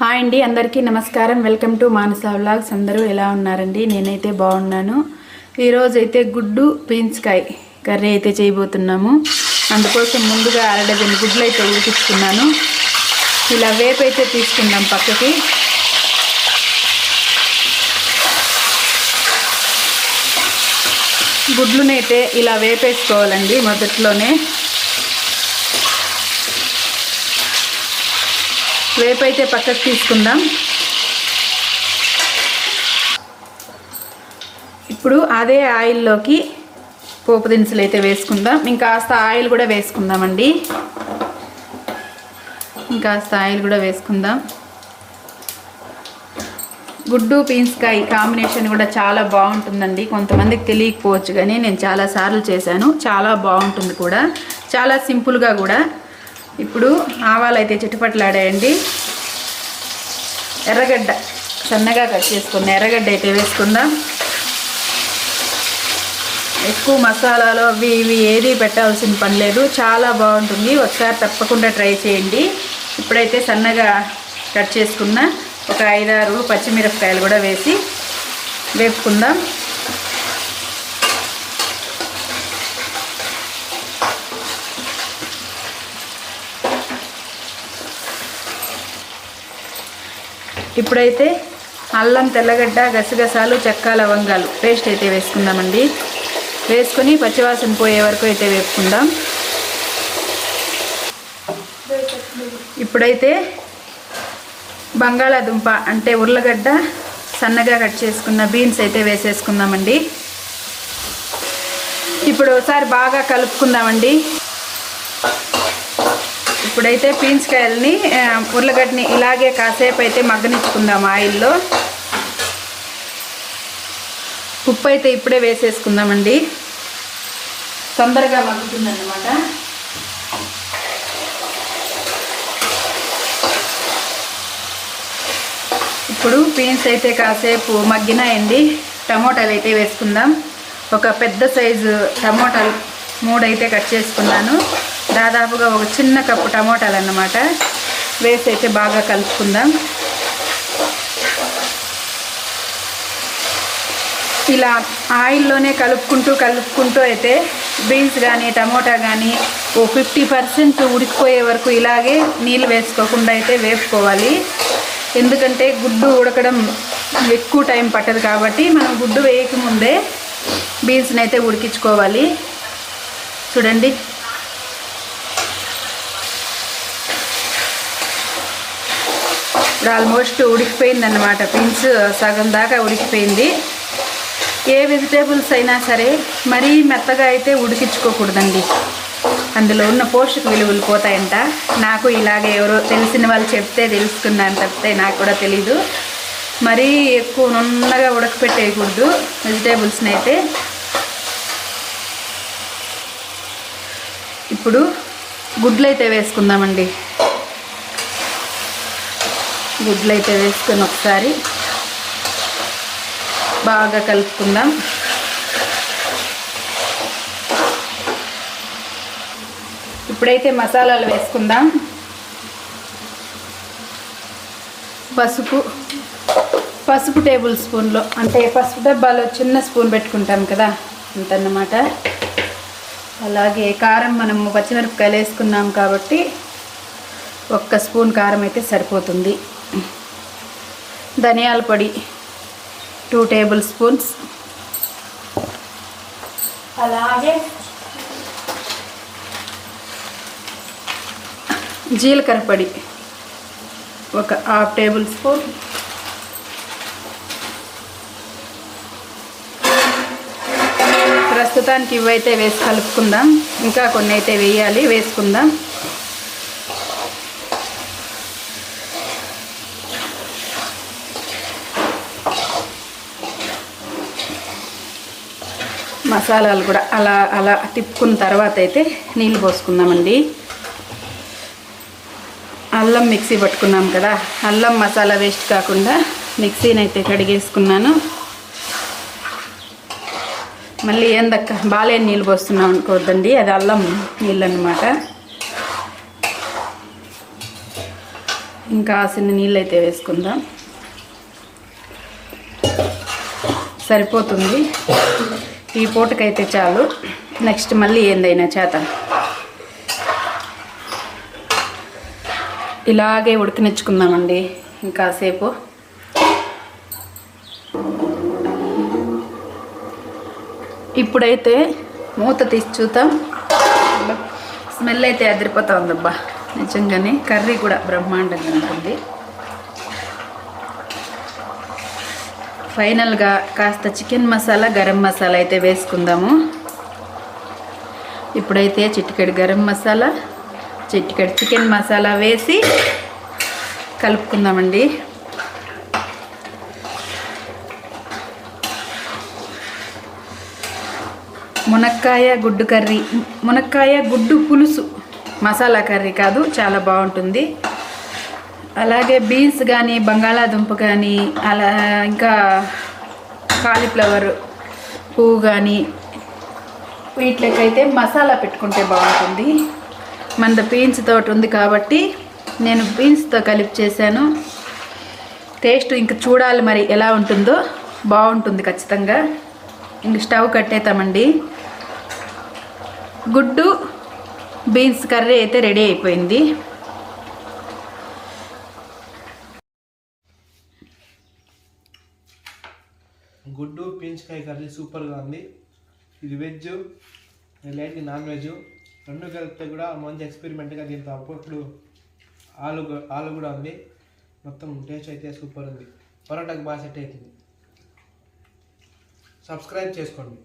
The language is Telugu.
హాయ్ అండి, అందరికీ నమస్కారం. Welcome to Manasa vlogs. అందరూ ఎలా ఉన్నారండి? నేనైతే బాగున్నాను. ఈరోజు అయితే గుడ్డు పీన్స్కాయ కర్రీ అయితే చేయబోతున్నాము. అందుకోసం ముందుగా 1/2 డజన్ గుడ్లు అయితే ఉడికించుకున్నాను. ఇలా వేపు అయితే తీసుకుందాం పక్కకి. గుడ్లునైతే ఇలా వేపేసుకోవాలండి. మొదట్లోనే వేపైతే పక్కకు తీసుకుందాం. ఇప్పుడు అదే ఆయిల్లోకి పోపు దినుసులు అయితే వేసుకుందాం. ఇంకాస్త ఆయిల్ కూడా వేసుకుందామండి. గుడ్డు పీన్స్కాయ కాంబినేషన్ కూడా చాలా బాగుంటుందండి. కొంతమందికి తెలియకపోవచ్చు, కానీ నేను చాలాసార్లు చేశాను. చాలా బాగుంటుంది కూడా, చాలా సింపుల్గా కూడా. ఇప్పుడు ఆవాలు అయితే చిటపట్లాడాయండి. ఎర్రగడ్డ సన్నగా కట్ చేసుకున్న ఎర్రగడ్డ అయితే వేసుకుందాం. ఎక్కువ మసాలాలు అవి ఇవి ఏది పెట్టాల్సిన పని లేదు, చాలా బాగుంటుంది. ఒకసారి తప్పకుండా ట్రై చేయండి. ఇప్పుడైతే సన్నగా కట్ చేసుకున్న ఒక 5-6 పచ్చిమిరపకాయలు కూడా వేసి వేపుకుందాం. ఇప్పుడైతే అల్లం, తెల్లగడ్డ, గసగసాలు, చెక్క, లవంగాలు పేస్ట్ అయితే వేసుకుందామండి. వేసుకొని పచ్చివాసన పోయే వరకు అయితే వేపుకుందాం. ఇప్పుడైతే బంగాళాదుంప అంటే ఉర్లగడ్డ సన్నగా కట్ చేసుకున్న బీన్స్ అయితే వేసేసుకుందామండి. ఇప్పుడు ఒకసారి బాగా కలుపుకుందామండి. ఇప్పుడైతే పీన్స్కాయల్ని, ఉర్లగడ్డని ఇలాగే కాసేపు అయితే మగ్గనిచ్చుకుందాం ఆయిల్లో. ఉప్పు అయితే ఇప్పుడే వేసేసుకుందామండి, తొందరగా మగ్గుతుందన్నమాట. ఇప్పుడు పీన్స్ అయితే కాసేపు మగ్గినాయండి. టమోటాలు అయితే వేసుకుందాం. ఒక పెద్ద సైజు టమోటాలు 3 అయితే కట్ చేసుకున్నాను. దాదాపుగా ఒక చిన్న కప్పు టమోటాలు అన్నమాట. వేసి అయితే బాగా కలుపుకుందాం. ఇలా ఆయిల్లోనే కలుపుకుంటూ అయితే బీన్స్ కానీ టమోటా కానీ ఓ 50% ఉడికిపోయే వరకు ఇలాగే నీళ్ళు వేసుకోకుండా అయితే వేపుకోవాలి. ఎందుకంటే గుడ్డు ఉడకడం ఎక్కువ టైం పట్టదు కాబట్టి మనం గుడ్డు వేయకముందే బీన్స్ని అయితే ఉడికించుకోవాలి. చూడండి, ఇప్పుడు ఆల్మోస్ట్ ఉడికిపోయింది అన్నమాట. బీన్స్ సగం దాకా ఉడికిపోయింది. ఏ వెజిటేబుల్స్ అయినా సరే మరీ మెత్తగా అయితే ఉడికించుకోకూడదండి, అందులో ఉన్న పోషక విలువలు పోతాయంట. నాకు ఇలాగే ఎవరో తెలిసిన వాళ్ళు చెప్తే తెలుసుకున్నాను తప్పితే నాకు కూడా తెలీదు. మరీ ఎక్కువ నున్నగా ఉడకపెట్టేయకూడదు వెజిటేబుల్స్ని అయితే. ఇప్పుడు గుడ్లు అయితే వేసుకుందామండి. గుడ్లు అయితే వేసుకొని ఒకసారి బాగా కలుపుకుందాం. ఇప్పుడైతే మసాలాలు వేసుకుందాం. పసుపు టేబుల్ స్పూన్లో, అంటే పసుపు డబ్బాలో చిన్న స్పూన్ పెట్టుకుంటాం కదా అంతన్నమాట. అలాగే కారం మనము పచ్చిమిరపకాయలు వేసుకున్నాం కాబట్టి 1 స్పూన్ కారం అయితే సరిపోతుంది. ధనియాల పొడి 2 టేబుల్ స్పూన్స్, అలాగే జీలకర్ర పొడి 1/2 టేబుల్ స్పూన్, ప్రస్తుతానికి ఇవైతే వేసి కలుపుకుందాం. ఇంకా కొన్ని అయితే వేయాలి, వేసుకుందాం. మసాలాలు కూడా అలా తిప్పుకున్న తర్వాత అయితే నీళ్ళు పోసుకుందామండి. అల్లం మిక్సీ పట్టుకున్నాం కదా, అల్లం మసాలా వేస్ట్ కాకుండా మిక్సీని అయితే కడిగేసుకున్నాను. మళ్ళీ ఏందక్క బాలేని నీళ్ళు పోస్తున్నాం అనుకోవద్దండి, అది అల్లం నీళ్ళు అన్నమాట. ఇంకా ఆసిన నీళ్ళు అయితే వేసుకుందాం. సరిపోతుంది ఈ పూటకైతే చాలు. నెక్స్ట్ మళ్ళీ ఏందైనా చేద్దాం. ఇలాగే ఉడకనిచ్చుకుందామండి ఇంకాసేపు. ఇప్పుడైతే మూత తీసి చూద్దాం. స్మెల్ అయితే అదిరిపోతా ఉందబ్బా నిజంగానే. కర్రీ కూడా బ్రహ్మాండంగా ఉంటుంది. ఫైనల్గా కాస్త చికెన్ మసాలా, గరం మసాలా అయితే వేసుకుందాము. ఇప్పుడైతే చిటికెడు గరం మసాలా, చిటికెడు చికెన్ మసాలా వేసి కలుపుకుందామండి. మునక్కాయ గుడ్డు కర్రీ, మునక్కాయ గుడ్డు పులుసు, మసాలా కర్రీ కాదు, చాలా బాగుంటుంది. అలాగే బీన్స్ కానీ, బంగాళాదుంప కానీ, అలా ఇంకా కాలీఫ్లవర్ పువ్వు కానీ వీటికైతే మసాలా పెట్టుకుంటే బాగుంటుంది. మన బీన్స్ తోటి ఉంది కాబట్టి నేను బీన్స్తో కలిపి చేశాను. టేస్ట్ ఇంక చూడాలి మరి ఎలా ఉంటుందో. బాగుంటుంది ఖచ్చితంగా. ఇంక స్టవ్ కట్టేద్దామండి. గుడ్డు బీన్స్ కర్రీ అయితే రెడీ అయిపోయింది. గుడ్డు పీంచుకాయ కర్రీ సూపర్గా ఉంది. ఇది వెజ్, లైట్గా నాన్ వెజ్ రెండు కలిపితే కూడా మంచి ఎక్స్పెరిమెంట్గా దీంతో అప్పుడు ఆలు కూడా ఉంది. మొత్తం టేస్ట్ అయితే సూపర్ ఉంది. పరోటాకి బాగా సెట్ అవుతుంది. సబ్స్క్రైబ్ చేసుకోండి.